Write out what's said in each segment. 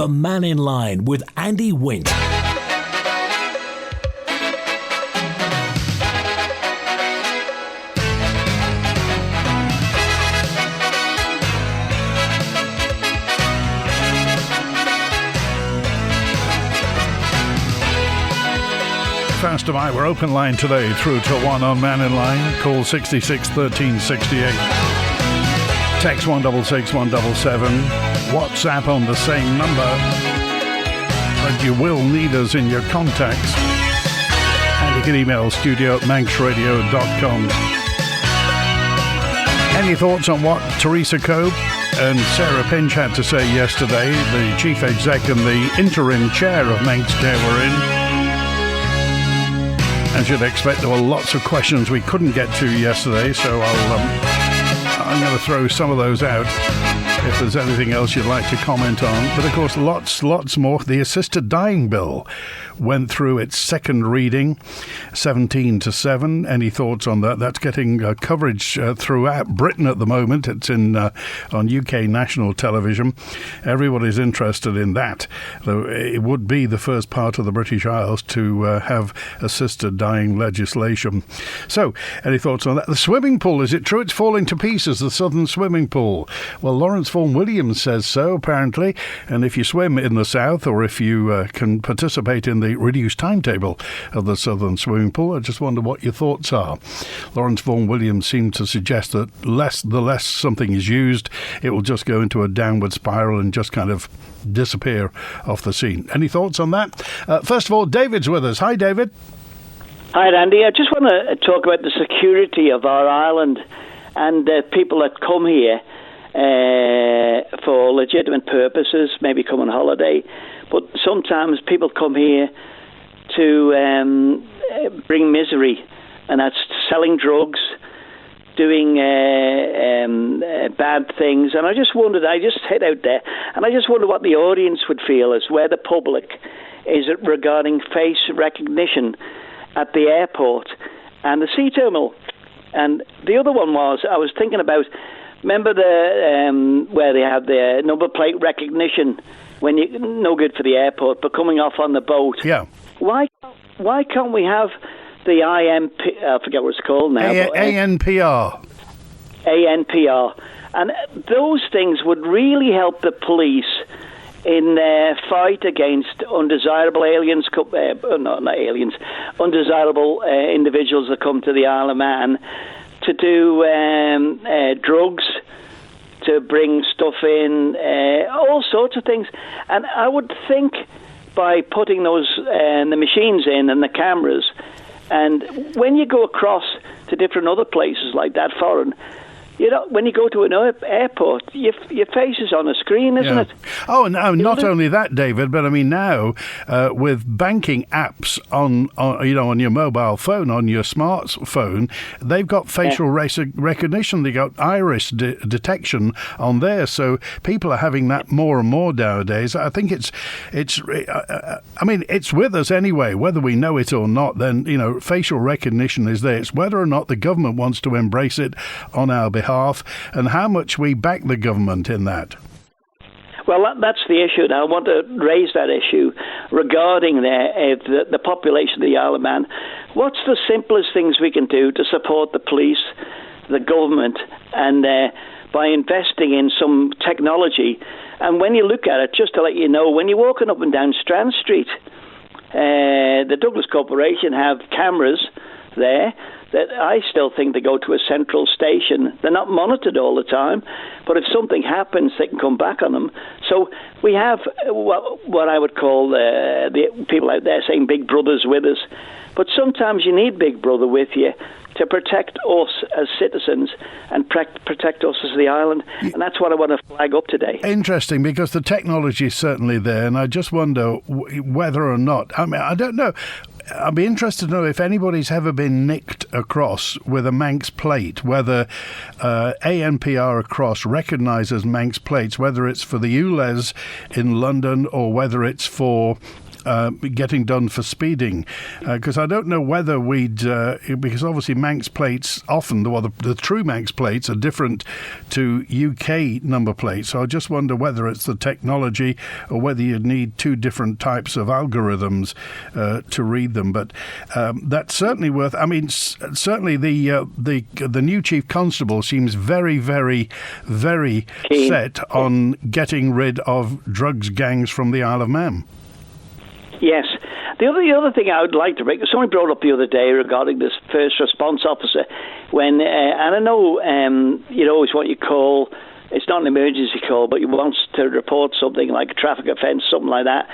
The Mannin Line with Andy Wint. Fast tonight, we're open line today through to 1 on Mannin Line. Call 66 1368. Text 166 177. WhatsApp on the same number. But you will need us in your contacts. And you can email studio@manxradio.com. Any thoughts on what Teresa Cope and Sarah Pinch had to say yesterday? The chief exec and the interim chair of Manx Care were in. As you'd expect, there were lots of questions we couldn't get to yesterday, so I'm going to throw some of those out if there's anything else you'd like to comment on. But of course, lots more. The assisted dying bill went through its second reading, 17-7. Any thoughts on that? That's getting coverage throughout Britain at the moment. It's in on UK national television. Everybody's interested in that. Though it would be the first part of the British Isles to have assisted dying legislation. So, any thoughts on that? The swimming pool, is it true it's falling to pieces, the southern swimming pool? Well, Lawrence Vaughan Williams says so, apparently. And if you swim in the south, or if you can participate in the reduced timetable of the southern swimming pool, I just wonder what your thoughts are. Lawrence Vaughan Williams seemed to suggest that the less something is used, it will just go into a downward spiral and just kind of disappear off the scene. Any thoughts on that? First of all, David's with us. Hi, David. Hi, Andy. I just want to talk about the security of our island and people that come here for legitimate purposes, maybe come on holiday. But sometimes people come here to bring misery, and that's selling drugs, doing bad things. And I just head out there, and I just wonder what the audience would feel as where the public is regarding face recognition at the airport and the sea terminal. And the other one was, I was thinking about, remember the where they have the number plate recognition when you no good for the airport, but coming off on the boat. Yeah. Why can't we have the I forget what it's called now. ANPR. ANPR, and those things would really help the police in their fight against undesirable aliens, undesirable individuals that come to the Isle of Man to do drugs, to bring stuff in, all sorts of things. And I would think by putting those the machines in and the cameras, and when you go across to different other places like that, foreign, you know, when you go to an airport, your face is on a screen, isn't it? Oh, no, not only that, David, but I mean now with banking apps on your mobile phone, on your smartphone, they've got facial recognition. They got iris detection on there, so people are having that more and more nowadays. I think it's with us anyway, whether we know it or not. Then facial recognition is there. It's whether or not the government wants to embrace it on our behalf, and how much we back the government in that. Well, that's the issue. Now, I want to raise that issue regarding the population of the Isle of Man. What's the simplest things we can do to support the police, the government, and by investing in some technology? And when you look at it, just to let you know, when you're walking up and down Strand Street, the Douglas Corporation have cameras there that I still think they go to a central station. They're not monitored all the time, but if something happens, they can come back on them. So we have what I would call the people out there saying Big Brother's with us, but sometimes you need Big Brother with you to protect us as citizens and protect us as the island. And that's what I want to flag up today. Interesting, because the technology is certainly there, and I just wonder whether or not, I mean, I don't know. I'd be interested to know if anybody's ever been nicked across with a Manx plate, whether ANPR across recognises Manx plates, whether it's for the ULEZ in London or whether it's for getting done for speeding, because I don't know whether because obviously Manx plates often, the true Manx plates are different to UK number plates, so I just wonder whether it's the technology or whether you'd need two different types of algorithms to read them. But that's certainly worth. I mean, certainly the new chief constable seems very, very, very set on getting rid of drugs gangs from the Isle of Man. Yes. The other thing I would like to bring, someone brought up the other day regarding this first response officer, when, and I know always what you call, it's not an emergency call, but you want to report something like a traffic offence, something like that,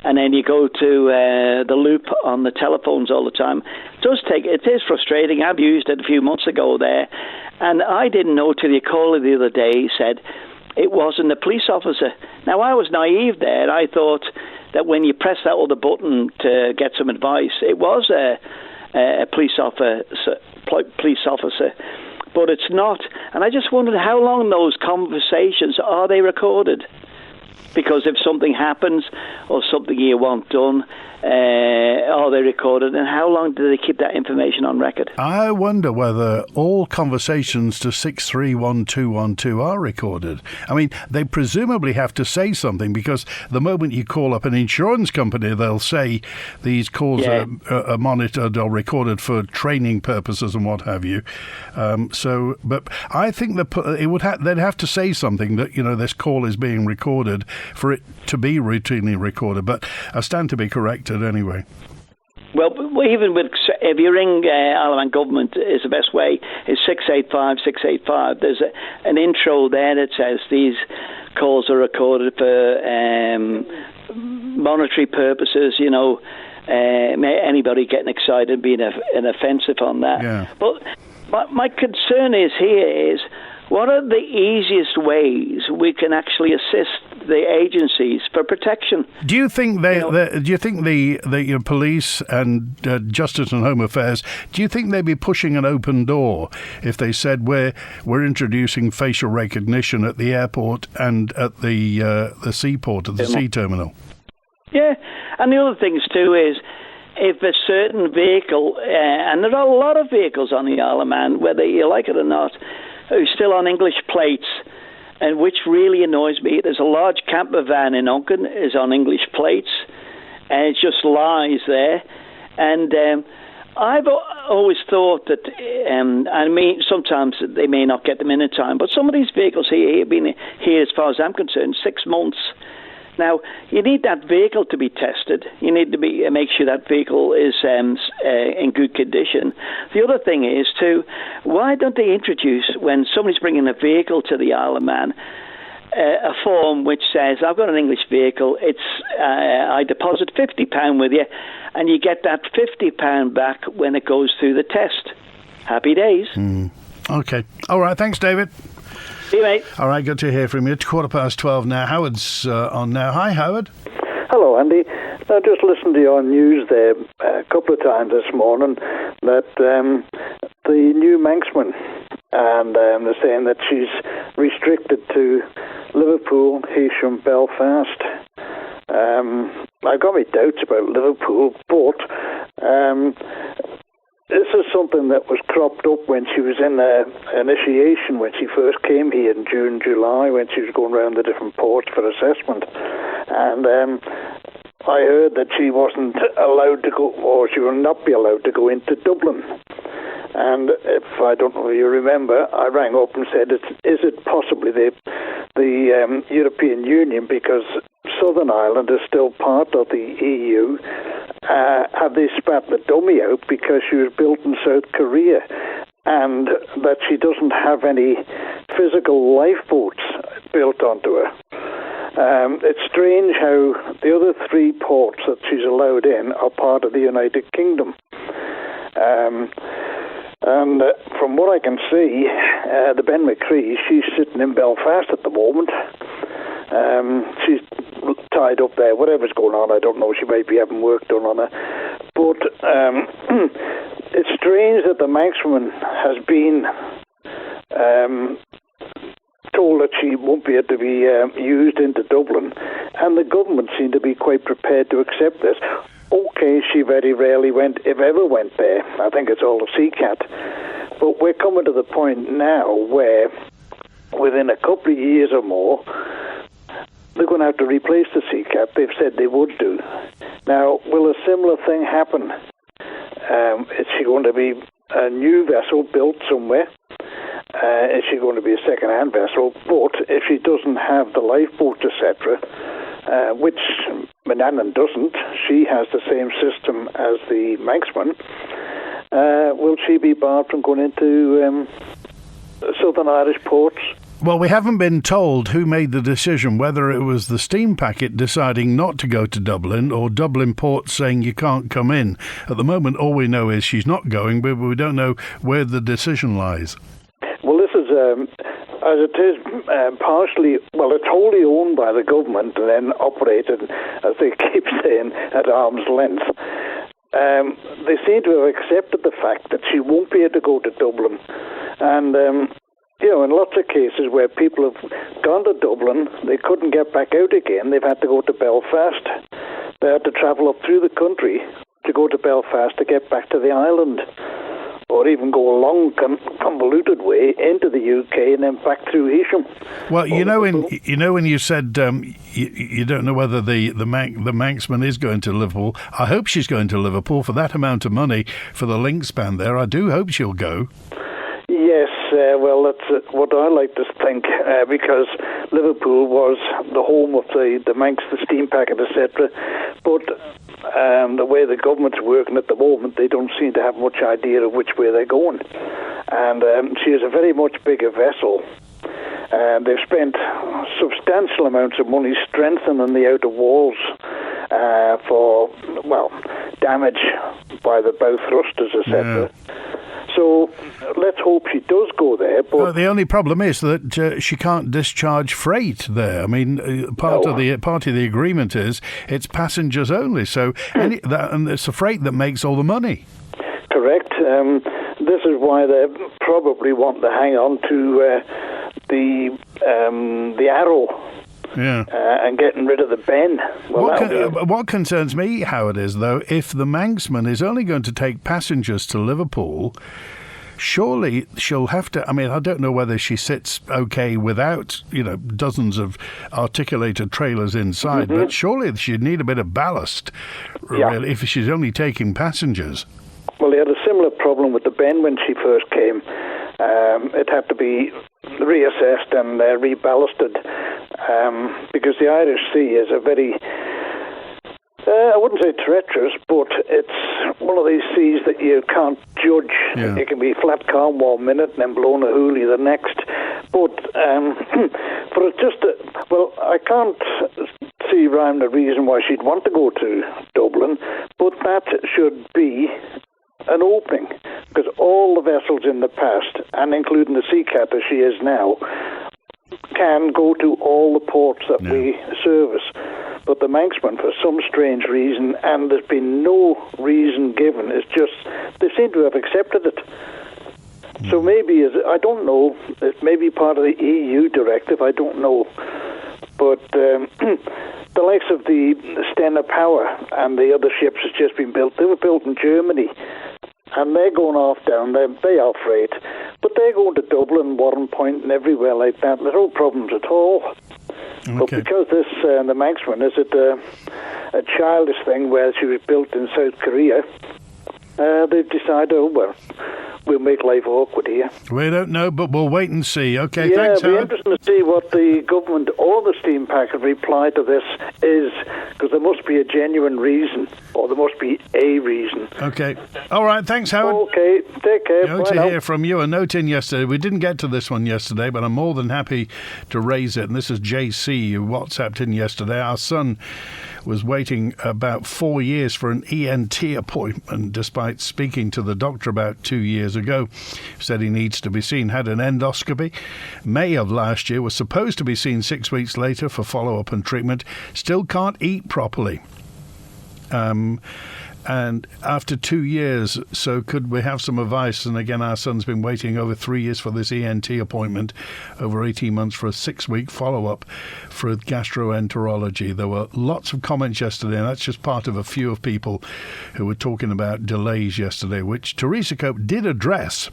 and then you go to the loop on the telephones all the time. It is frustrating. I've used it a few months ago there, and I didn't know till the caller the other day said it wasn't a police officer. Now, I was naive there. I thought that when you press that other button to get some advice, it was a police officer, but it's not. And I just wondered how long those conversations, are they recorded? Because if something happens or something you want done, are they recorded? And how long do they keep that information on record? I wonder whether all conversations to 631212 are recorded. I mean, they presumably have to say something, because the moment you call up an insurance company, they'll say these calls are monitored or recorded for training purposes and what have you. But I think they'd have to say something that, this call is being recorded for it to be routinely recorded. But I stand to be corrected anyway. Well, even if you ring Isle of Man government, is the best way, is 685 685. There's an intro there that says these calls are recorded for monetary purposes, anybody getting excited and being an offensive on that. Yeah. But my concern is what are the easiest ways we can actually assist the agencies for protection? Do you think the police and Justice and Home Affairs, do you think they'd be pushing an open door if they said we're introducing facial recognition at the airport and at the seaport, at the sea terminal? Yeah, and the other things too is, if a certain vehicle, and there are a lot of vehicles on the Isle of Man, whether you like it or not, who's still on English plates, and which really annoys me. There's a large camper van in Uncan is on English plates, and it just lies there. And I've always thought that, sometimes they may not get them in time, but some of these vehicles here have been here, as far as I'm concerned, 6 months. Now, you need that vehicle to be tested. You need to make sure that vehicle is in good condition. The other thing is, too, why don't they introduce, when somebody's bringing a vehicle to the Isle of Man, a form which says, I've got an English vehicle, I deposit £50 with you, and you get that £50 back when it goes through the test. Happy days. Okay. All right. Thanks, David. See you, mate. All right, good to hear from you. It's 12:15 now. Howard's on now. Hi, Howard. Hello, Andy. I just listened to your news there a couple of times this morning that the new Manxman, and they're saying that she's restricted to Liverpool, Heysham, Belfast. I've got my doubts about Liverpool, but this is something that was cropped up when she was in initiation, when she first came here in June, July, when she was going around the different ports for assessment. And I heard that she wasn't allowed to go, or she will not be allowed to go into Dublin. And if I don't know if you remember, I rang up and said, is it possibly the European Union, because Southern Ireland is still part of the EU, have they spat the dummy out because she was built in South Korea, and that she doesn't have any physical lifeboats built onto her. It's strange how the other 3 ports that she's allowed in are part of the United Kingdom. And from what I can see, the Ben McCree, she's sitting in Belfast at the moment. She's tied up there. Whatever's going on, I don't know. She might be having work done on her. But it's strange that the Manxman has been told that she won't be able to be used into Dublin, And the government seemed to be quite prepared to accept this. Okay, she very rarely went, if ever went there. I think it's all a CCAT. But we're coming to the point now where within a couple of years or more, they're going to have to replace the CCAT. They've said they would do. Now, will a similar thing happen? Is she going to be a new vessel built somewhere? Is she going to be a second-hand vessel? But if she doesn't have the lifeboat, etc., which Mannin doesn't, she has the same system as the Manxman, will she be barred from going into Southern Irish ports? Well, we haven't been told who made the decision, whether it was the steam packet deciding not to go to Dublin or Dublin Port saying you can't come in. At the moment, all we know is she's not going, but we don't know where the decision lies. Well, this is, as it is partially, well, it's wholly owned by the government and then operated, as they keep saying, at arm's length. They seem to have accepted the fact that she won't be able to go to Dublin. And in lots of cases where people have gone to Dublin, they couldn't get back out again. They've had to go to Belfast. They had to travel up through the country to go to Belfast to get back to the island, or even go a long, convoluted way into the UK and then back through Heysham. Well, when you said you don't know whether the Manxman is going to Liverpool, I hope she's going to Liverpool for that amount of money for the link span there. I do hope she'll go. Yes, well, that's what I like to think, because Liverpool was the home of the Manx, the steam packet, etc. But the way the government's working at the moment, they don't seem to have much idea of which way they're going. And she is a very much bigger vessel. They've spent substantial amounts of money strengthening the outer walls for, damage by the bow thrusters, etc. Yeah. So let's hope she does go there. But well, the only problem is that she can't discharge freight there. I mean, part of the agreement is it's passengers only. So and it's the freight that makes all the money. Correct. This is why they probably want to hang on to the Arrow. Yeah. And getting rid of the Ben. Well, what concerns me, Howard, is, though, if the Manxman is only going to take passengers to Liverpool, surely she'll have to... I mean, I don't know whether she sits okay without, dozens of articulated trailers inside, but surely she'd need a bit of ballast, really, if she's only taking passengers. Well, they had a similar problem with the Ben when she first came. It had to be reassessed and reballasted because the Irish Sea is a very, I wouldn't say treacherous, but it's one of these seas that you can't judge. Yeah. It can be flat calm 1 minute and then blown a hoolie the next. But for it just, I can't see rhyme the reason why she'd want to go to Dublin, but that should be an opening, because all the vessels in the past, and including the CCAT as she is now, can go to all the ports that we service. But the Manxman, for some strange reason, and there's been no reason given, it's just they seem to have accepted it. So maybe, I don't know, it may be part of the EU directive, I don't know. But the likes of the Stena Power and the other ships has just been built. They were built in Germany, and they're going off down there. They are freight, but they're going to Dublin, Warren Point, and everywhere like that. There's no problems at all. Okay. But because this, the Manxman, is it a childish thing where she was built in South Korea, they've decided, we'll make life awkward here. We don't know, but we'll wait and see. Okay, yeah, thanks, it'll be Howard. interesting to see what the government or the steam packet reply to this is, because there must be a genuine reason, or there must be a reason. Okay. All right, thanks, Howard. Okay, take care. Good to hear from you. A note in yesterday. We didn't get to this one yesterday, but I'm more than happy to raise it. And this is JC, who WhatsApped in yesterday. Our son was waiting about 4 years for an ENT appointment, despite speaking to the doctor about 2 years ago. Said he needs to be seen, had an endoscopy. May of last year, was supposed to be seen 6 weeks later for follow-up and treatment. Still can't eat properly. And after 2 years, so could we have some advice? And again, our son's been waiting over 3 years for this ENT appointment, over 18 months for a 6-week follow-up for gastroenterology. There were lots of comments yesterday, and that's just part of a few of people who were talking about delays yesterday, which Teresa Cope did address,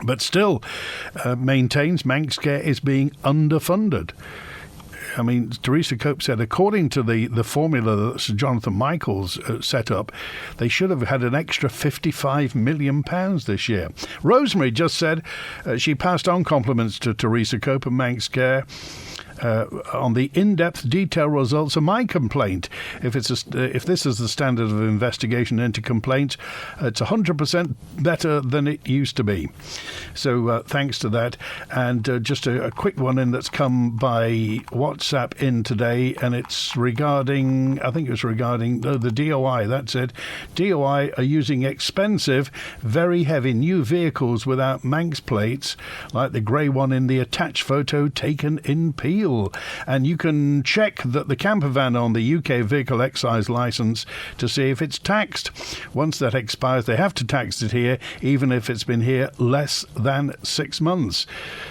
but still maintains Manx Care is being underfunded. I mean, Teresa Cope said, according to the formula that Sir Jonathan Michaels set up, they should have had an extra £55 million this year. Rosemary just said she passed on compliments to Teresa Cope and Manx Care on the in-depth detailed results of my complaint. If this is the standard of investigation into complaints, it's 100% better than it used to be. So thanks to that. And just a quick one in that's come by WhatsApp in today, and it's regarding, I think it's regarding the DOI. That's it. DOI are using expensive, very heavy new vehicles without Manx plates, like the grey one in the attached photo taken in Peel. And you can check that the camper van on the UK vehicle excise licence to see if it's taxed. Once that expires, they have to tax it here, even if it's been here less than 6 months,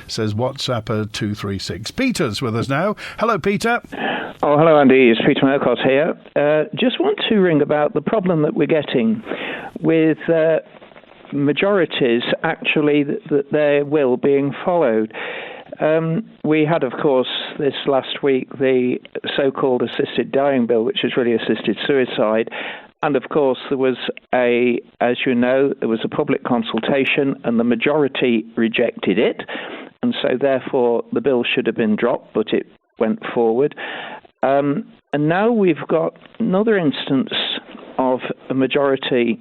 says WhatsApper 236. Peter's with us now. Hello, Peter. Oh, hello, Andy. It's Peter Mercott here. Just want to ring about the problem that we're getting with majorities, actually, that their will being followed. We had, of course, this last week, the so-called assisted dying bill, which is really assisted suicide. And, of course, there was as you know, there was a public consultation and the majority rejected it. And so, therefore, the bill should have been dropped, but it went forward. And now we've got another instance of a majority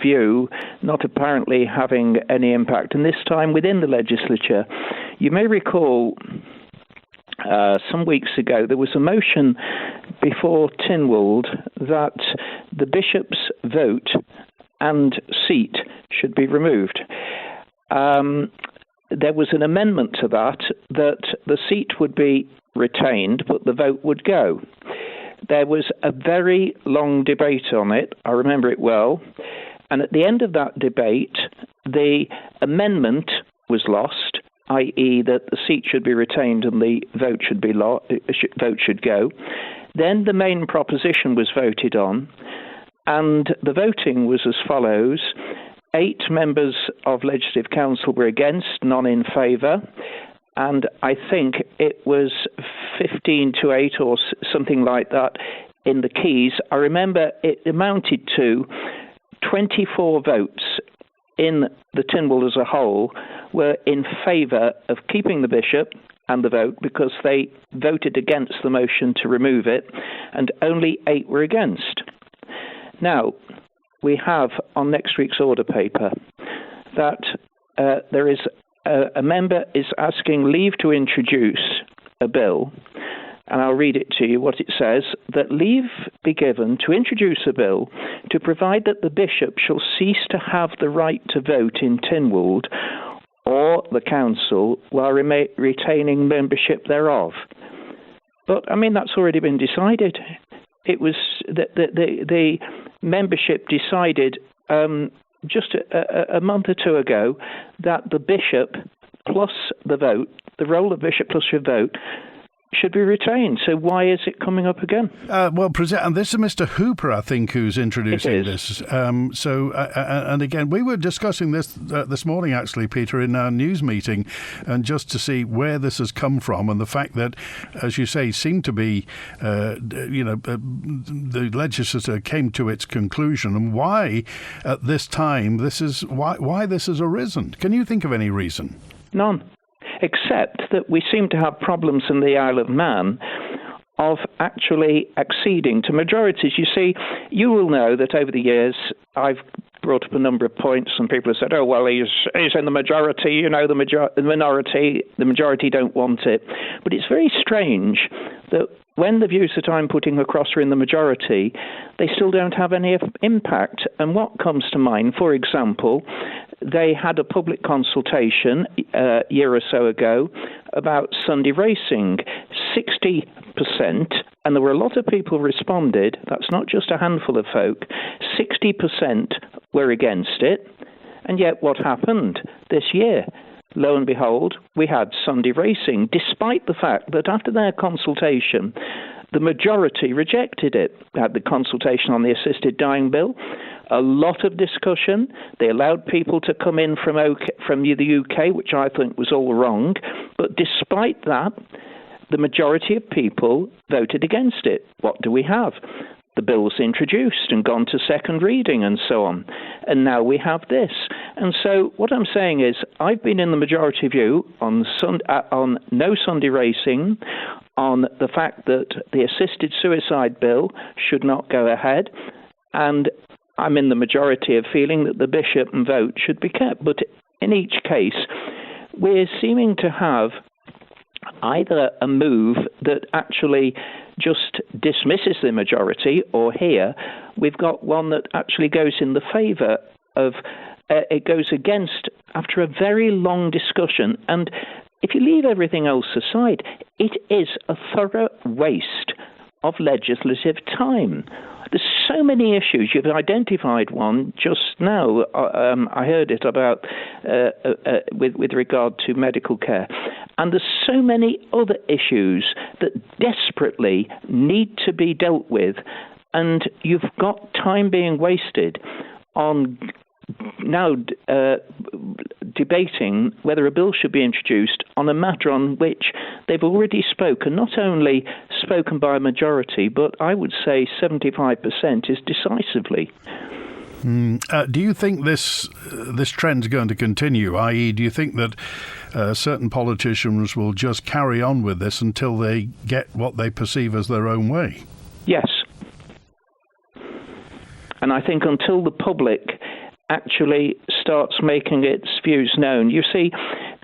view not apparently having any impact, and this time within the legislature. You may recall some weeks ago there was a motion before Tynwald that the bishop's vote and seat should be removed. There was an amendment to that the seat would be retained but the vote would go. There was a very long debate on it. I remember it well. And at the end of that debate, the amendment was lost, i.e. that the seat should be retained and the vote should go. Then the main proposition was voted on, and the voting was as follows. 8 members of Legislative Council were against, none in favour. And I think it was 15-8 or something like that in the Keys. I remember it amounted to 24 votes in the Tynwald as a whole were in favour of keeping the bishop and the vote because they voted against the motion to remove it, and only 8 were against. Now, we have on next week's order paper that there is a member is asking leave to introduce a bill, and I'll read it to you what it says, that leave be given to introduce a bill to provide that the bishop shall cease to have the right to vote in Tynwald or the council while retaining membership thereof. But, I mean, that's already been decided. It was the membership decided just a month or two ago that the bishop plus the vote, the role of bishop plus your vote, should be retained. So why is it coming up again? And this is Mr. Hooper, I think, who's introducing this. And again, we were discussing this this morning, actually, Peter, in our news meeting, and just to see where this has come from, and the fact that, as you say, seemed to be, the legislature came to its conclusion, and why at this time why this has arisen. Can you think of any reason? None. Except that we seem to have problems in the Isle of Man of actually acceding to majorities. You see, you will know that over the years I've brought up a number of points and people have said, oh, well, he's in the majority, you know, the majority don't want it. But it's very strange that when the views that I'm putting across are in the majority, they still don't have any impact. And what comes to mind, for example, they had a public consultation a year or so ago about Sunday racing. 60%, and there were a lot of people responded, that's not just a handful of folk, 60% were against it. And yet what happened this year? Lo and behold, we had Sunday racing, despite the fact that after their consultation, the majority rejected it. We had the consultation on the assisted dying bill, a lot of discussion. They allowed people to come in from the UK, which I think was all wrong. But despite that, the majority of people voted against it. What do we have? The bill's introduced and gone to second reading and so on. And now we have this. And so what I'm saying is I've been in the majority view on no Sunday racing, on the fact that the assisted suicide bill should not go ahead, and I'm in the majority of feeling that the bishop and vote should be kept. But in each case, we're seeming to have either a move that actually just dismisses the majority, or here we've got one that actually goes in the favour of, it goes against after a very long discussion. And if you leave everything else aside, it is a thorough waste of legislative time. There's so many issues. You've identified one just now. I heard it about with regard to medical care. And there's so many other issues that desperately need to be dealt with. And you've got time being wasted on now debating whether a bill should be introduced on a matter on which they've already spoken, not only spoken by a majority, but I would say 75% is decisively. Do you think this trend's going to continue? I.e., do you think that certain politicians will just carry on with this until they get what they perceive as their own way? Yes. And I think until the public actually starts making its views known. You see,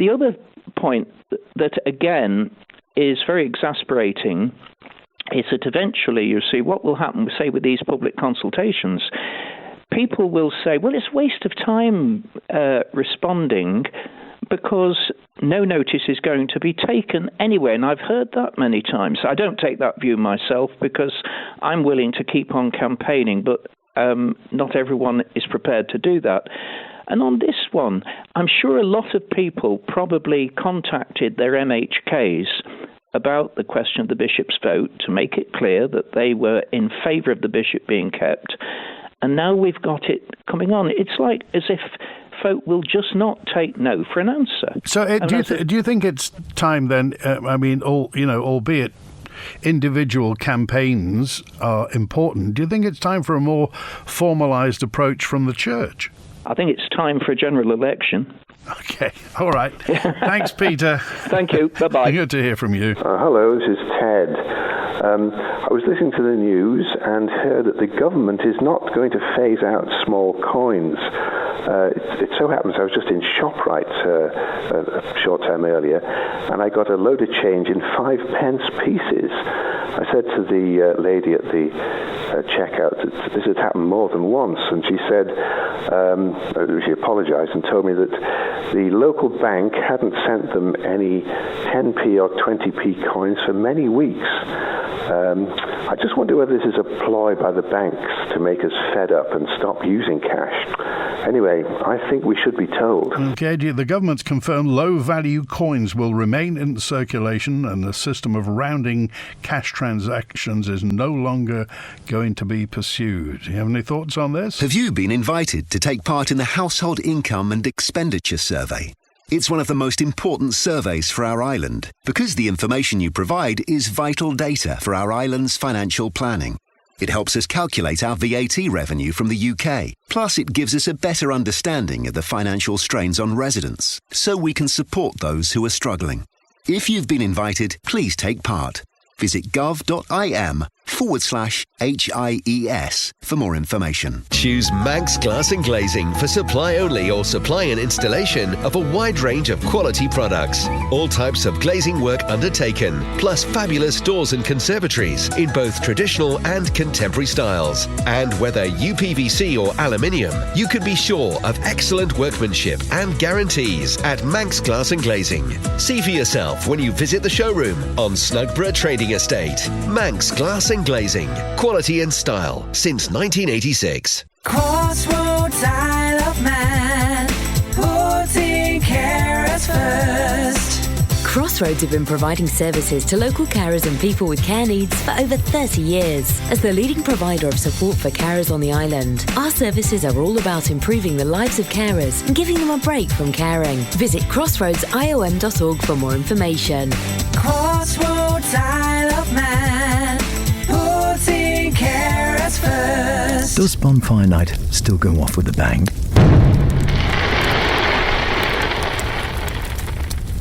the other point that, again, is very exasperating is that eventually, you see, what will happen, say, with these public consultations, people will say, well, it's a waste of time responding because no notice is going to be taken anyway. And I've heard that many times. I don't take that view myself because I'm willing to keep on campaigning, but not everyone is prepared to do that. And on this one, I'm sure a lot of people probably contacted their MHKs about the question of the bishop's vote to make it clear that they were in favour of the bishop being kept. And now we've got it coming on. It's like as if folk will just not take no for an answer. So do you think it's time then, albeit individual campaigns are important, do you think it's time for a more formalised approach from the church? I think it's time for a general election. Okay, all right. Thanks, Peter. Thank you. Bye-bye. Good to hear from you. Hello, this is Ted. I was listening to the news and heard that the government is not going to phase out small coins. It so happens I was just in Shoprite a short time earlier, and I got a load of change in 5-pence pieces. I said to the lady at the checkout that this had happened more than once, and she said, she apologised and told me that the local bank hadn't sent them any 10p or 20p coins for many weeks. I just wonder whether this is a ploy by the banks to make us fed up and stop using cash. Anyway, I think we should be told. Okay, the government's confirmed low-value coins will remain in circulation and the system of rounding cash transactions is no longer going to be pursued. Do you have any thoughts on this? Have you been invited to take part in the Household Income and Expenditure Survey? It's one of the most important surveys for our island because the information you provide is vital data for our island's financial planning. It helps us calculate our VAT revenue from the UK. Plus, it gives us a better understanding of the financial strains on residents, so we can support those who are struggling. If you've been invited, please take part. Visit gov.im manx.co.uk/HIES for more information. Choose Manx Glass and Glazing for supply only or supply and installation of a wide range of quality products. All types of glazing work undertaken, plus fabulous doors and conservatories in both traditional and contemporary styles. And whether UPVC or aluminium, you can be sure of excellent workmanship and guarantees at Manx Glass and Glazing. See for yourself when you visit the showroom on Snugborough Trading Estate. Manx Glass and Glazing. Quality and style since 1986. Crossroads, Isle of Man, putting carers first. Crossroads have been providing services to local carers and people with care needs for over 30 years. As the leading provider of support for carers on the island, our services are all about improving the lives of carers and giving them a break from caring. Visit crossroadsiom.org for more information. Crossroads, Isle of Man, putting carers first. Does Bonfire Night still go off with a bang?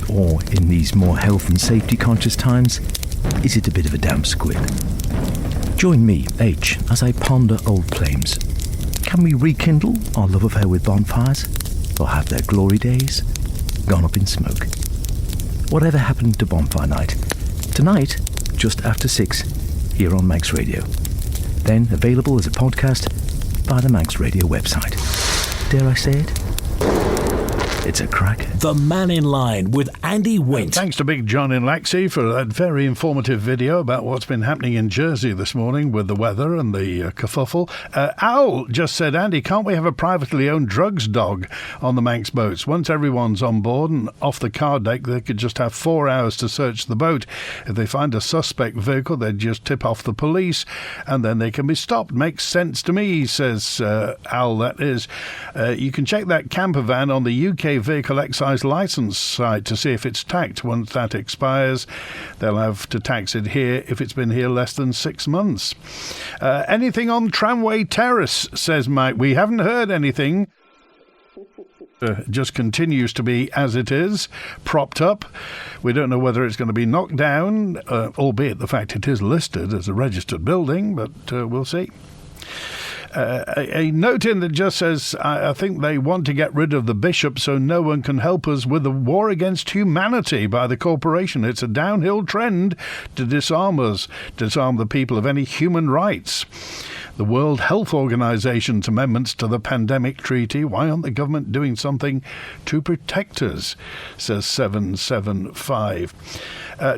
Or, in these more health and safety conscious times, is it a bit of a damp squib? Join me, H, as I ponder old claims. Can we rekindle our love affair with bonfires? Or have their glory days gone up in smoke? Whatever happened to Bonfire Night? Tonight, just after 6, here on Manx Radio. Then available as a podcast via the Manx Radio website. Dare I say it? It's a crack. The Mannin Line with Andy Wint. Thanks to Big John in Laxey for that very informative video about what's been happening in Jersey this morning with the weather and the kerfuffle. Al just said, Andy, can't we have a privately owned drugs dog on the Manx boats? Once everyone's on board and off the car deck, they could just have 4 hours to search the boat. If they find a suspect vehicle, they'd just tip off the police and then they can be stopped. Makes sense to me, says Al, that is. You can check that camper van on the UK Vehicle Excise Licence site to see if it's taxed. Once that expires, they'll have to tax it here if it's been here less than 6 months. Anything on Tramway Terrace, says Mike. We haven't heard anything. Just continues to be as it is, propped up. We don't know whether it's going to be knocked down, albeit the fact it is listed as a registered building, but we'll see. A note in that just says, I think they want to get rid of the bishop so no one can help us with the war against humanity by the corporation. It's a downhill trend to disarm us, disarm the people of any human rights. The World Health Organization's amendments to the pandemic treaty. Why aren't the government doing something to protect us? Says 775.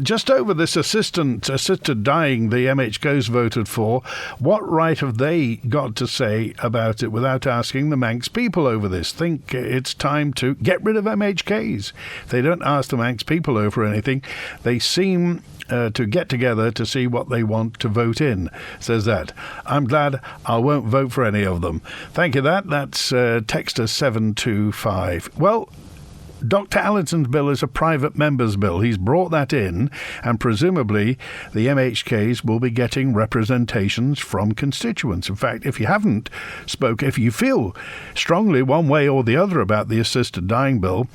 Just over this assisted dying the MHKs voted for, what right have they got to say about it without asking the Manx people over this? Think it's time to get rid of MHKs. If they don't ask the Manx people over anything, they seem to get together to see what they want to vote in, says that. I'm glad I won't vote for any of them. Thank you, that's Texter 725. Well, Dr. Allison's bill is a private member's bill. He's brought that in, and presumably the MHKs will be getting representations from constituents. In fact, if you haven't spoken, if you feel strongly one way or the other about the assisted dying bill,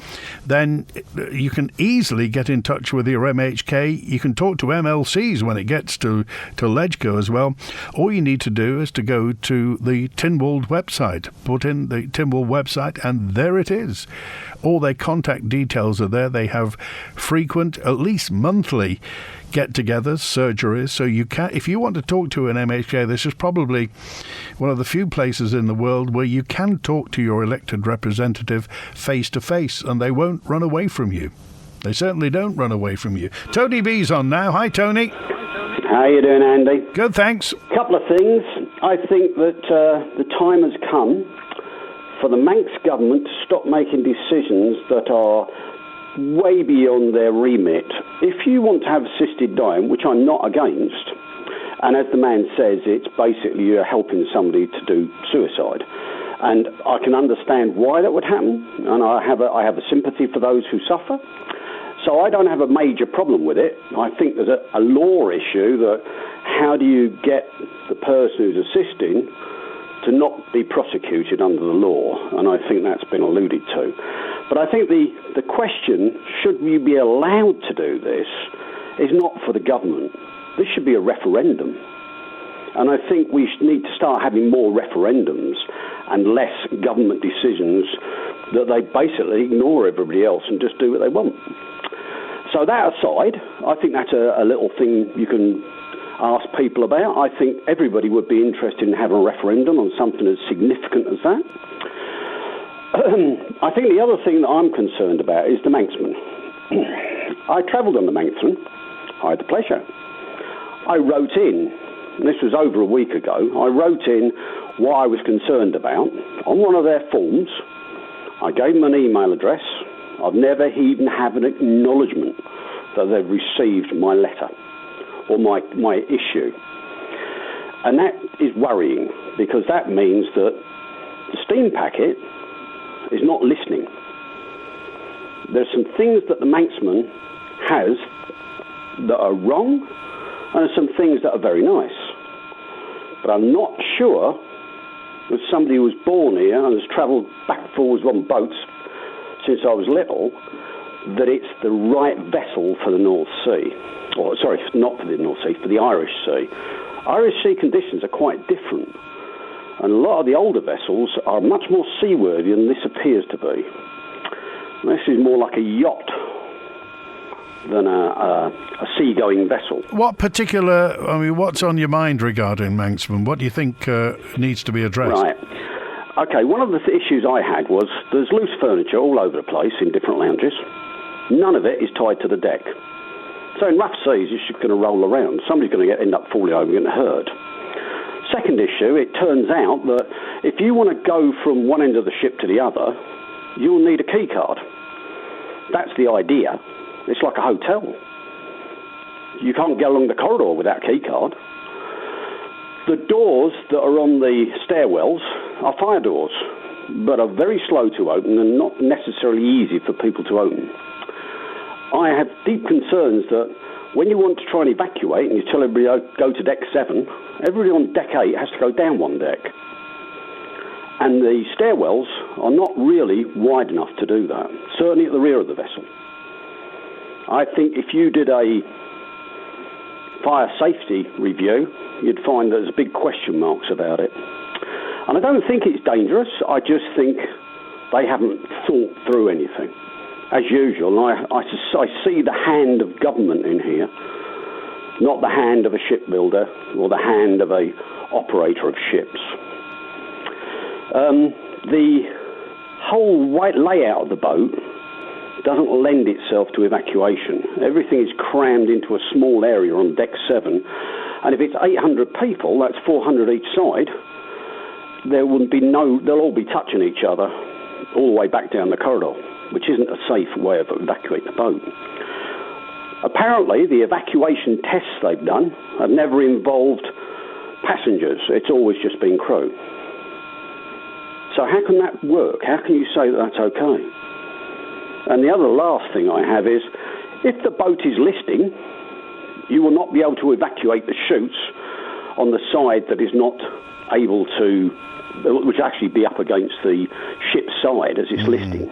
then you can easily get in touch with your MHK. You can talk to MLCs when it gets to LegCo as well. All you need to do is to go to the Tynwald website, put in the Tynwald website, and there it is. All their contact details are there. They have frequent, at least monthly, get-togethers, surgeries. So you can, if you want to talk to an MHK, this is probably one of the few places in the world where you can talk to your elected representative face-to-face, and they won't run away from you. They certainly don't run away from you. Tony B's on now. Hi, Tony. How you doing, Andy? Good, thanks. Couple of things. I think that the time has come for the Manx government to stop making decisions that are way beyond their remit. If you want to have assisted dying, which I'm not against, and as the man says, it's basically you're helping somebody to do suicide. And I can understand why that would happen, and I have a sympathy for those who suffer. So I don't have a major problem with it. I think there's a law issue that how do you get the person who's assisting to not be prosecuted under the law, and I think that's been alluded to. But I think the question, should we be allowed to do this, is not for the government. This should be a referendum. And I think we need to start having more referendums and less government decisions that they basically ignore everybody else and just do what they want. So that aside, I think that's a little thing you can ask people about. I think everybody would be interested in having a referendum on something as significant as that. I think the other thing that I'm concerned about is the Manxman. I travelled on the Manxman. I had the pleasure. I wrote in, and this was over a week ago, I wrote in what I was concerned about on one of their forms. I gave them an email address. I've never even had an acknowledgement that they've received my letter or my issue. And that is worrying, because that means that the steam packet is not listening. There's some things that the Manxman has that are wrong, and there's some things that are very nice. But I'm not sure that somebody who was born here and has travelled back and forwards on boats since I was little, that it's the right vessel for the North Sea. Or, sorry, not for the North Sea, for the Irish Sea. Irish Sea conditions are quite different. And a lot of the older vessels are much more seaworthy than this appears to be. This is more like a yacht than a seagoing vessel. What's on your mind regarding Manxman? What do you think needs to be addressed? Right. Okay, one of the issues I had was there's loose furniture all over the place in different lounges. None of it is tied to the deck. So in rough seas, it's just going to roll around. Somebody's going to end up falling over and getting hurt. Second issue, it turns out that if you want to go from one end of the ship to the other, you'll need a key card. That's the idea. It's like a hotel. You can't get along the corridor without a key card. The doors that are on the stairwells are fire doors, but are very slow to open and not necessarily easy for people to open. I have deep concerns that when you want to try and evacuate and you tell everybody go to deck 7, everybody on deck 8 has to go down one deck. And the stairwells are not really wide enough to do that, certainly at the rear of the vessel. I think if you did a fire safety review, you'd find there's big question marks about it. And I don't think it's dangerous, I just think they haven't thought through anything. As usual, I see the hand of government in here, not the hand of a shipbuilder or the hand of a operator of ships. The whole white layout of the boat doesn't lend itself to evacuation. Everything is crammed into a small area on deck 7, and if it's 800 people, that's 400 each side, they'll all be touching each other all the way back down the corridor, which isn't a safe way of evacuating the boat. Apparently, the evacuation tests they've done have never involved passengers. It's always just been crew. So how can that work? How can you say that that's okay? And the other last thing I have is, if the boat is listing, you will not be able to evacuate the chutes on the side that is not able to, which actually be up against the ship's side as it's listing.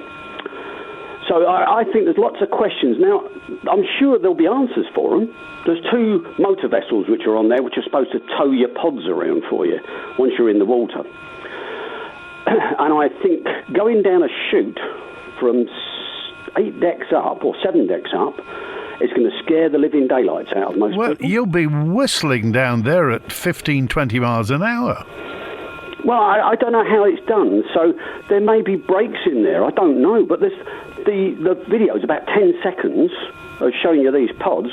So I think there's lots of questions. Now, I'm sure there'll be answers for them. There's 2 motor vessels which are on there which are supposed to tow your pods around for you once you're in the water. And I think going down a chute from 8 decks up or 7 decks up is going to scare the living daylights out of most people. Well, you'll be whistling down there at 15, 20 miles an hour. Well, I don't know how it's done, so there may be breaks in there, I don't know, but there's the video is about 10 seconds of showing you these pods,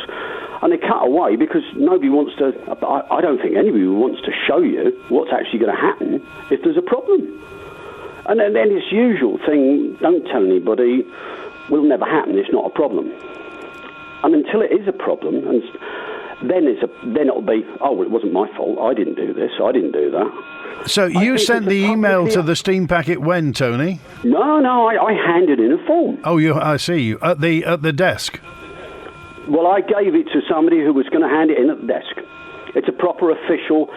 and they cut away because nobody wants to, I don't think anybody wants to show you what's actually going to happen if there's a problem. And then it's usual thing, don't tell anybody, will never happen, it's not a problem. And until it is a problem, and then it'll be, oh, well, it wasn't my fault, I didn't do this, I didn't do that. So you sent the email to the steam packet when, Tony? No, I handed in a form. Oh, I see. At the desk? Well, I gave it to somebody who was going to hand it in at the desk. It's a proper official,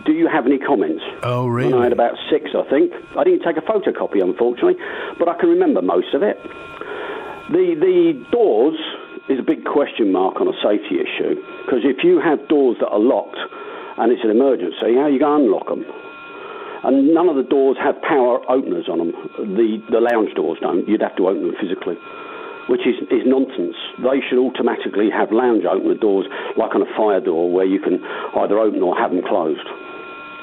do you have any comments? Oh, really? And I had about 6, I think. I didn't take a photocopy, unfortunately, but I can remember most of it. The doors is a big question mark on a safety issue, because if you have doors that are locked and it's an emergency, how are you going to unlock them? And none of the doors have power openers on them. The lounge doors don't. You'd have to open them physically, which is nonsense. They should automatically have lounge opener doors, like on a fire door, where you can either open or have them closed.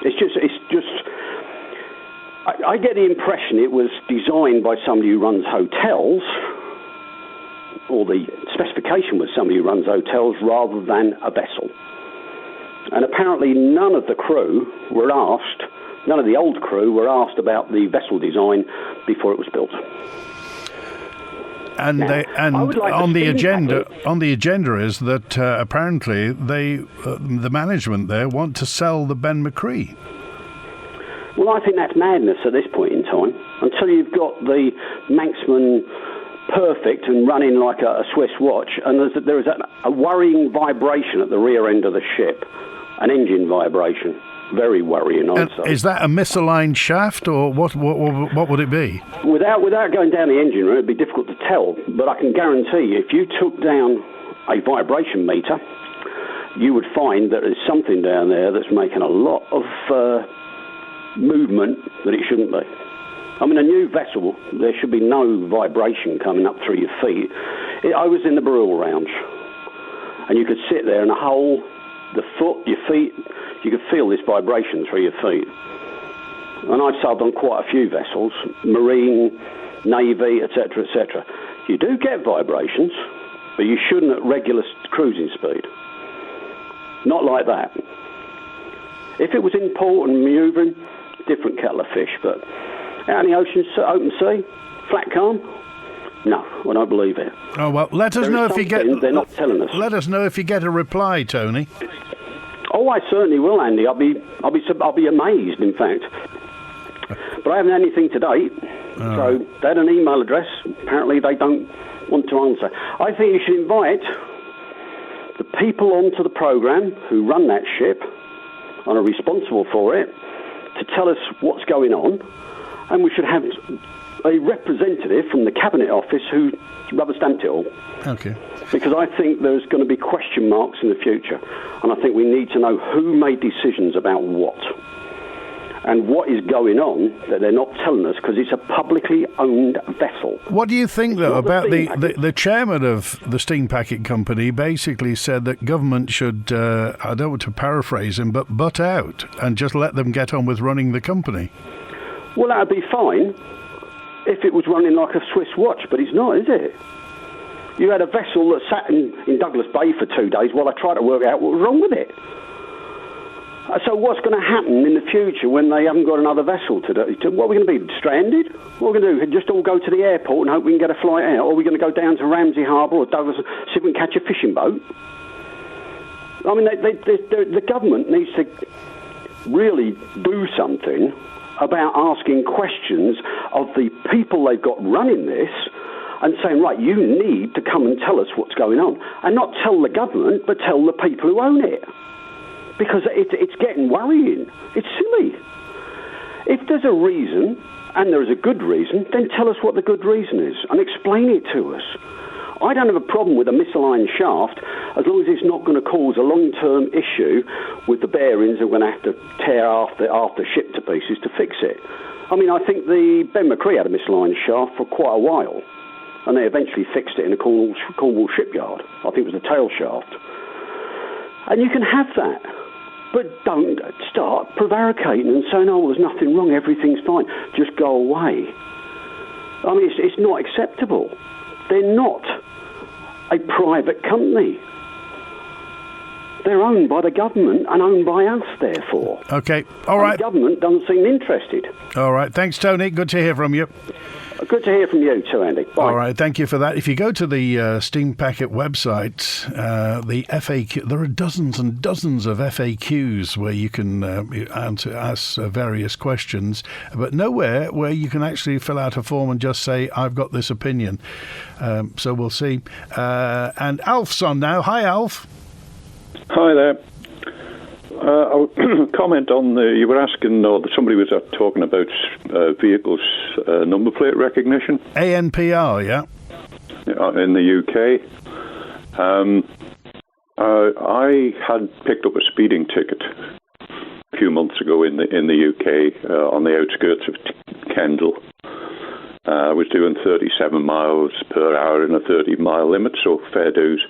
It's just. I get the impression it was designed by somebody who runs hotels, or the specification was somebody who runs hotels rather than a vessel. And apparently none of the old crew were asked about the vessel design before it was built. And now, on the agenda is that apparently the management there want to sell the Ben McCree. Well, I think that's madness at this point in time. Until you've got the Manxman perfect and running like a Swiss watch, and there is a worrying vibration at the rear end of the ship, an engine vibration. Very worrying, I'd say. Is that a misaligned shaft, or what would it be? Without going down the engine room, it'd be difficult to tell, but I can guarantee you, if you took down a vibration meter, you would find that there's something down there that's making a lot of movement that it shouldn't be. I mean, a new vessel, there should be no vibration coming up through your feet. I was in the Barrel Lounge, and you could sit there and the foot, your feet, you could feel this vibration through your feet. And I've sailed on quite a few vessels, marine, navy, etc., etc. You do get vibrations, but you shouldn't at regular cruising speed. Not like that. If it was in port and manoeuvring, different kettle of fish, but out in the open sea, flat calm, no, I don't believe it. Oh well, let us know if you get. They're not telling us. Let us know if you get a reply, Tony. Oh, I certainly will, Andy. I'll be amazed, in fact. But I haven't had anything to date. So they had an email address. Apparently, they don't want to answer. I think you should invite the people onto the programme who run that ship and are responsible for it to tell us what's going on, and we should have a representative from the Cabinet Office who rubber stamped it all. Okay. Because I think there's going to be question marks in the future, and I think we need to know who made decisions about what and what is going on that they're not telling us, because it's a publicly owned vessel. What do you think, though, about the chairman of the Steam Packet Company basically said that government should, I don't want to paraphrase him, but butt out and just let them get on with running the company? Well, that would be fine if it was running like a Swiss watch, but it's not, is it? You had a vessel that sat in Douglas Bay for 2 days while I tried to work out what was wrong with it. So what's going to happen in the future when they haven't got another vessel to do? What are we going to be, stranded? What are we going to do, just all go to the airport and hope we can get a flight out? Or are we going to go down to Ramsey Harbour or Douglas, see if we can catch a fishing boat? I mean, the government needs to really do something about asking questions of the people they've got running this and saying, right, you need to come and tell us what's going on. And not tell the government, but tell the people who own it. Because it's getting worrying. It's silly. If there's a reason, and there is a good reason, then tell us what the good reason is and explain it to us. I don't have a problem with a misaligned shaft as long as it's not going to cause a long-term issue with the bearings and we're going to have to tear half the ship to pieces to fix it. I mean, I think the Ben McCree had a misaligned shaft for quite a while, and they eventually fixed it in a Cornwall shipyard. I think it was the tail shaft. And you can have that. But don't start prevaricating and saying, oh, there's nothing wrong, everything's fine. Just go away. I mean, it's not acceptable. They're not a private company. They're owned by the government and owned by us, therefore. Okay, all right. The government doesn't seem interested. All right, thanks, Tony. Good to hear from you. Good to hear from you too, Andy. Bye. All right, thank you for that. If you go to the Steam Packet website, the FAQ, there are dozens and dozens of FAQs where you can ask various questions, but nowhere where you can actually fill out a form and just say, I've got this opinion. So we'll see. And Alf's on now. Hi, Alf. Hi there. I'll comment on you were asking, or somebody was talking about vehicles' number plate recognition. ANPR, yeah. In the UK. I had picked up a speeding ticket few months ago in the UK on the outskirts of Kendal. I was doing 37 miles per hour in a 30-mile limit, so fair dues.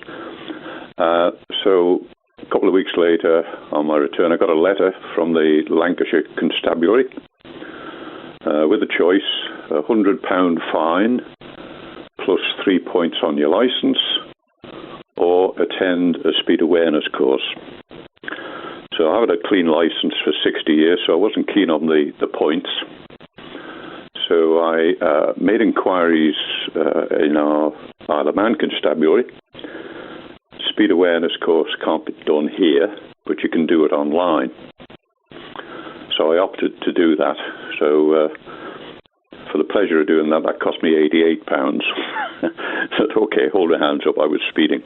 So a couple of weeks later, on my return, I got a letter from the Lancashire Constabulary with a choice: £100 fine plus 3 points on your licence, or attend a speed awareness course. So I had a clean licence for 60 years, so I wasn't keen on the points. So I made inquiries in our Isle of Man Constabulary. Speed awareness course can't be done here, but you can do it online. So I opted to do that. So for the pleasure of doing that, that cost me £88. So okay, hold your hands up, I was speeding.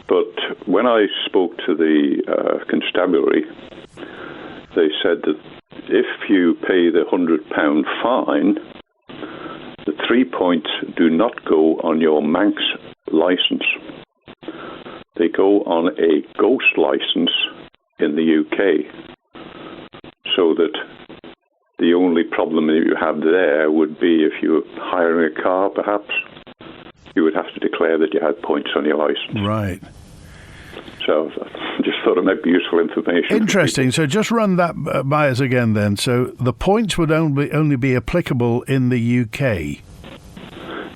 But when I spoke to the constabulary, they said that if you pay the £100 fine, the 3 points do not go on your Manx licence. They go on a ghost licence in the UK. So that the only problem that you have there would be if you were hiring a car, perhaps, you would have to declare that you had points on your licence. Right. So I just thought it might be useful information. Interesting. So just run that by us again then. So the points would only be applicable in the UK?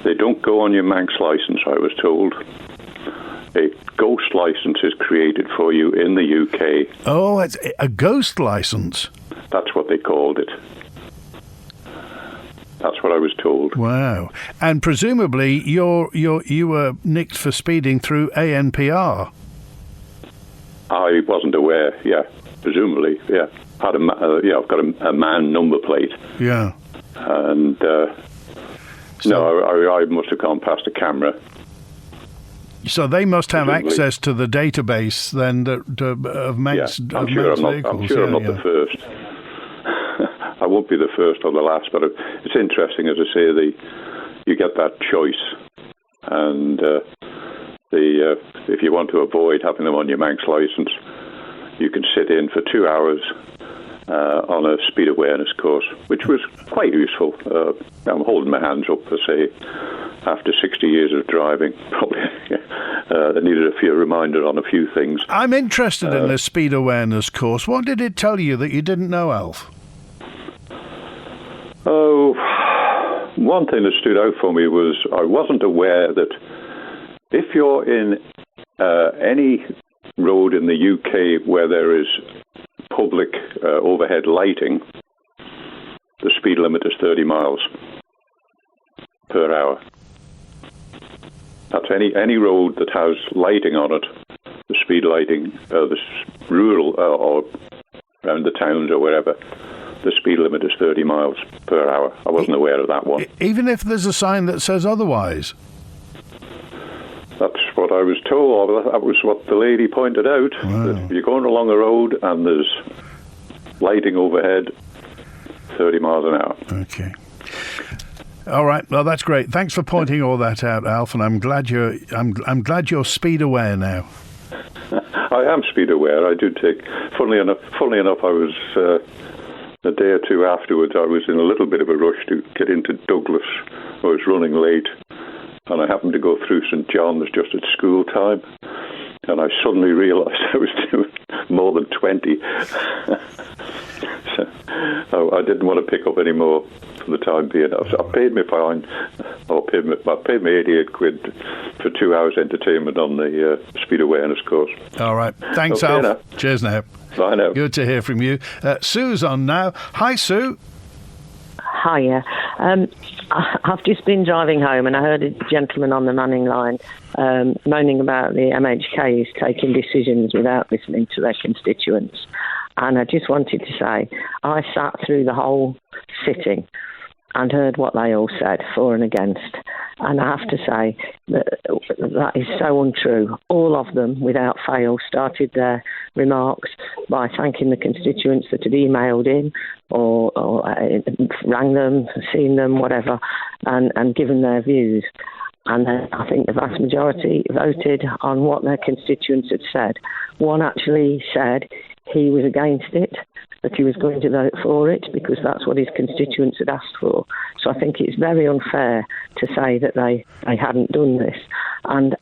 They don't go on your Manx licence, I was told. A ghost licence is created for you in the UK. Oh, it's a ghost licence? That's what they called it. That's what I was told. Wow. And presumably you were nicked for speeding through ANPR? I wasn't aware, yeah. Presumably, yeah. I've got a man number plate. Yeah. And, no, I must have gone past a camera. So they must have access to the database then of Manx vehicles. I'm sure I'm not the first. I won't be the first or the last, but it's interesting, as I say, you get that choice. And if you want to avoid having them on your Manx licence, you can sit in for 2 hours on a speed awareness course, which was quite useful. I'm holding my hands up for, say, after 60 years of driving, probably I needed a few reminders on a few things. I'm interested in the speed awareness course. What did it tell you that you didn't know, Alf? Oh, one thing that stood out for me was I wasn't aware that if you're in any road in the UK where there is public overhead lighting, the speed limit is 30 miles per hour. That's any road that has lighting on it, the speed lighting, the rural or around the towns or wherever, the speed limit is 30 miles per hour. I wasn't aware of that one. Even if there's a sign that says otherwise? That's what I was told. That was what the lady pointed out. Wow. That if you're going along a road and there's lighting overhead, 30 miles an hour. Okay. All right. Well, that's great. Thanks for pointing all that out, Alf. And I'm glad you're speed aware now. I am speed aware. I do take. Funnily enough, I was a day or two afterwards. I was in a little bit of a rush to get into Douglas. I was running late, and I happened to go through St John's just at school time, and I suddenly realised I was doing more than 20. So I didn't want to pick up any more for the time being. I paid my fine, I paid me 88 quid for 2 hours entertainment on the speed awareness course. All right. Thanks, okay, Alf. now. Cheers now. Bye now. Good to hear from you. Sue's on now. Hi, Sue. Hiya. I've just been driving home and I heard a gentleman on the Mannin Line moaning about the MHKs taking decisions without listening to their constituents. And I just wanted to say, I sat through the whole sitting and heard what they all said, for and against. And I have to say that is so untrue. All of them, without fail, started their remarks by thanking the constituents that had emailed in or rang them, seen them, whatever, and given their views. And then I think the vast majority voted on what their constituents had said. One actually said he was against it, that he was going to vote for it because that's what his constituents had asked for. So I think it's very unfair to say that they hadn't done this. And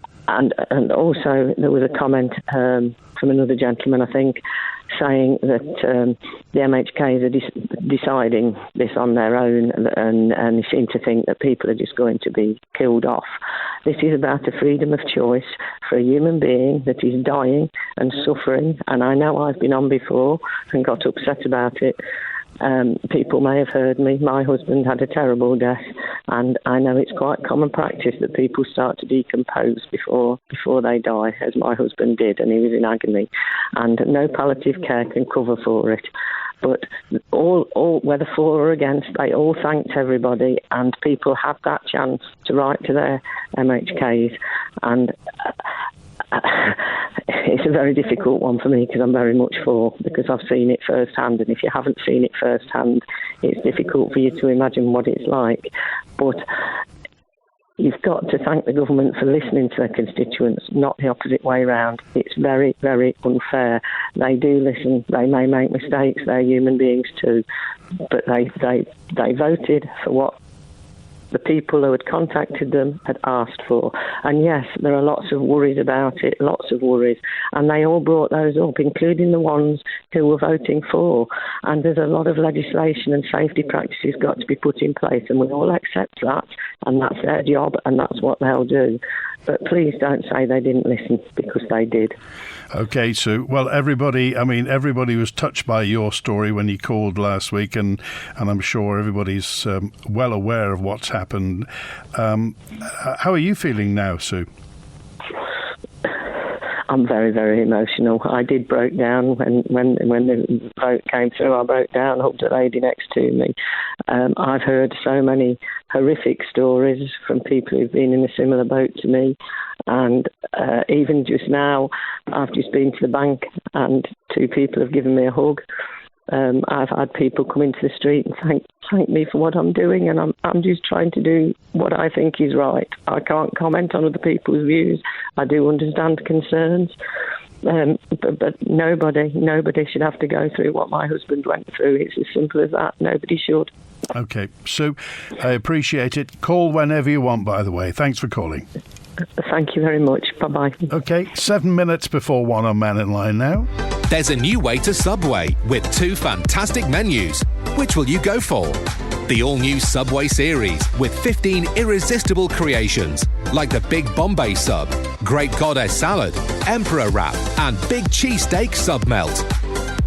also there was a comment from another gentleman, I think, saying that the MHKs are deciding this on their own, and they seem to think that people are just going to be killed off. This is about the freedom of choice for a human being that is dying and suffering, and I know I've been on before and got upset about it. People may have heard me. My husband had a terrible death, and I know it's quite common practice that people start to decompose before they die, as my husband did, and he was in agony, and no palliative care can cover for it. But all whether for or against, they all thanked everybody, and people have that chance to write to their MHKs, and it's a very difficult one for me because I'm very much for, because I've seen it firsthand, and if you haven't seen it firsthand, it's difficult for you to imagine what it's like. But you've got to thank the government for listening to their constituents, not the opposite way round. It's very, very unfair. They do listen. They may make mistakes. They're human beings too. But they voted for what the people who had contacted them had asked for. And yes, there are lots of worries about it, lots of worries. And they all brought those up, including the ones who were voting for. And there's a lot of legislation and safety practices got to be put in place, and we all accept that, and that's their job, and that's what they'll do. But please don't say they didn't listen, because they did. Okay, Sue. Well, everybody was touched by your story when you called last week, and I'm sure everybody's well aware of what's happened. How are you feeling now, Sue? I'm very, very emotional. I did break down when the vote came through. I broke down, hugged a lady next to me. I've heard so many horrific stories from people who've been in a similar boat to me. And even just now, I've just been to the bank and 2 people have given me a hug. I've had people come into the street and thank me for what I'm doing, and I'm just trying to do what I think is right. I can't comment on other people's views. I do understand concerns, but nobody should have to go through what my husband went through. It's as simple as that. Nobody should. Okay, Sue, I appreciate it. Call whenever you want, by the way. Thanks for calling. Thank you very much. Bye-bye. Okay, 7 minutes before 1 on Mannin Line now. There's a new way to Subway with 2 fantastic menus. Which will you go for? The all-new Subway series with 15 irresistible creations like the Big Bombay Sub, Great Goddess Salad, Emperor Wrap and Big Cheesesteak Sub Melt.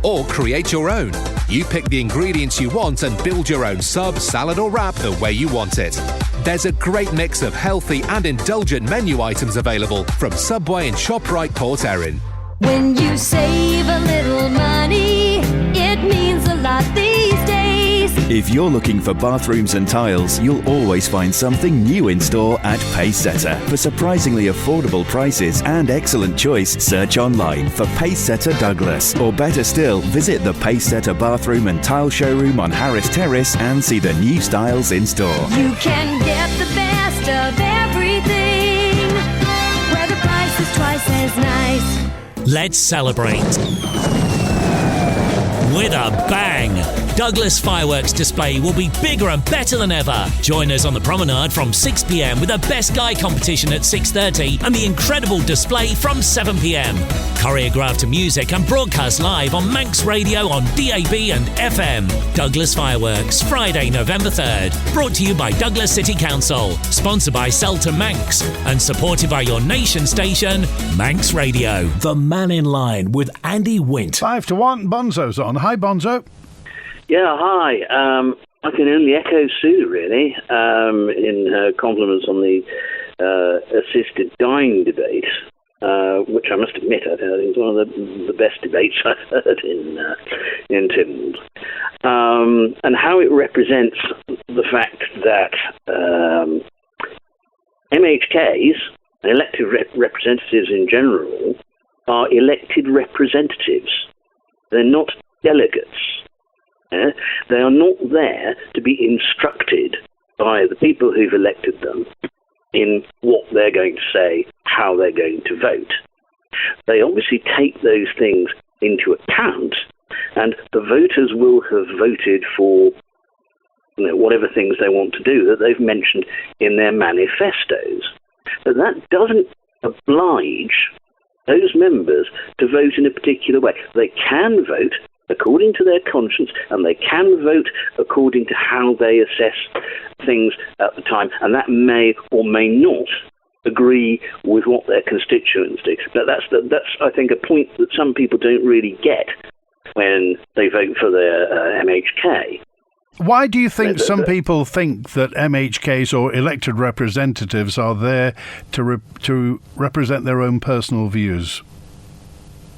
Or create your own. You pick the ingredients you want and build your own sub, salad or wrap the way you want it. There's a great mix of healthy and indulgent menu items available from Subway and ShopRite Port Erin. When you save a little money, it means a lot these days. If you're looking for bathrooms and tiles, you'll always find something new in store at Pacesetter. For surprisingly affordable prices and excellent choice, search online for Pacesetter Douglas. Or better still, visit the Pacesetter Bathroom and Tile Showroom on Harris Terrace and see the new styles in store. You can get the best of everything, where the price is twice as nice. Let's celebrate with a bang. Douglas Fireworks Display will be bigger and better than ever. Join us on the promenade from 6 p.m. with the Best Guy competition at 6:30 and the incredible display from 7 p.m. Choreographed music and broadcast live on Manx Radio on DAB and FM. Douglas Fireworks, Friday, November 3rd. Brought to you by Douglas City Council. Sponsored by Selton Manx and supported by your nation station, Manx Radio. The Mannin Line with Andy Wint. 5-1, Bonzo's on. Hi, Bonzo. Yeah, hi. I can only echo Sue, really, in her compliments on the assisted dying debate, which I must admit I think is one of the best debates I've heard in Tim's, and how it represents the fact that MHKs, elected representatives in general, are elected representatives. They're not delegates. They are not there to be instructed by the people who've elected them in what they're going to say, how they're going to vote. They obviously take those things into account, and the voters will have voted for whatever things they want to do that they've mentioned in their manifestos. But that doesn't oblige those members to vote in a particular way. They can vote according to their conscience, and they can vote according to how they assess things at the time, and that may or may not agree with what their constituents do. But that's I think, a point that some people don't really get when they vote for their MHK. Why do you think some people think that MHKs or elected representatives are there to represent their own personal views?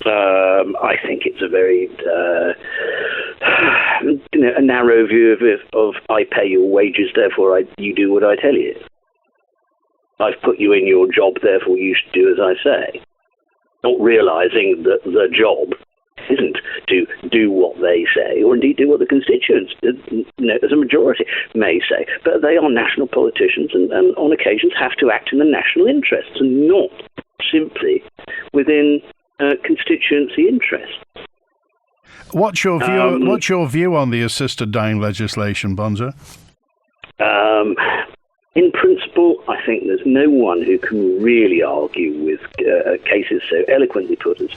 I think it's a very a narrow view of I pay your wages, therefore you do what I tell you. I've put you in your job, therefore you should do as I say. Not realising that the job isn't to do what they say, or indeed do what the constituents, as a majority, may say. But they are national politicians and on occasions have to act in the national interests and not simply within constituency interests. What's your view? What's your view on the assisted dying legislation, Bonzo? In principle, I think there's no one who can really argue with cases so eloquently put as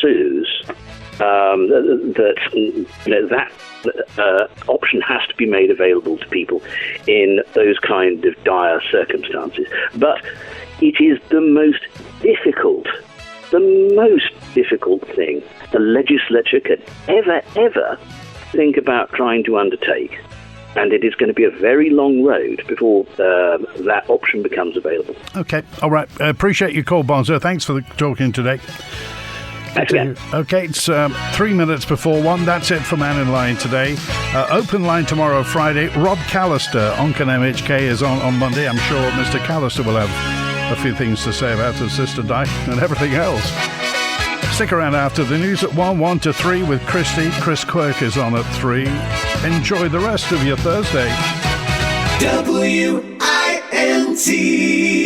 Sue's that option has to be made available to people in those kind of dire circumstances. But it is the most difficult thing the legislature could ever think about trying to undertake. And it is going to be a very long road before that option becomes available. Okay, all right. Appreciate your call, Bonzo. Thanks for talking today. Thanks again. Okay, it's 3 minutes before 1. That's it for Mannin Line today. Open line tomorrow, Friday. Rob Callister, Onken MHK, is on Monday. I'm sure Mr. Callister will have a few things to say about his sister Di and everything else. Stick around after the news at 1 to 3 with Christy. Chris Quirk is on at 3. Enjoy the rest of your Thursday. WINT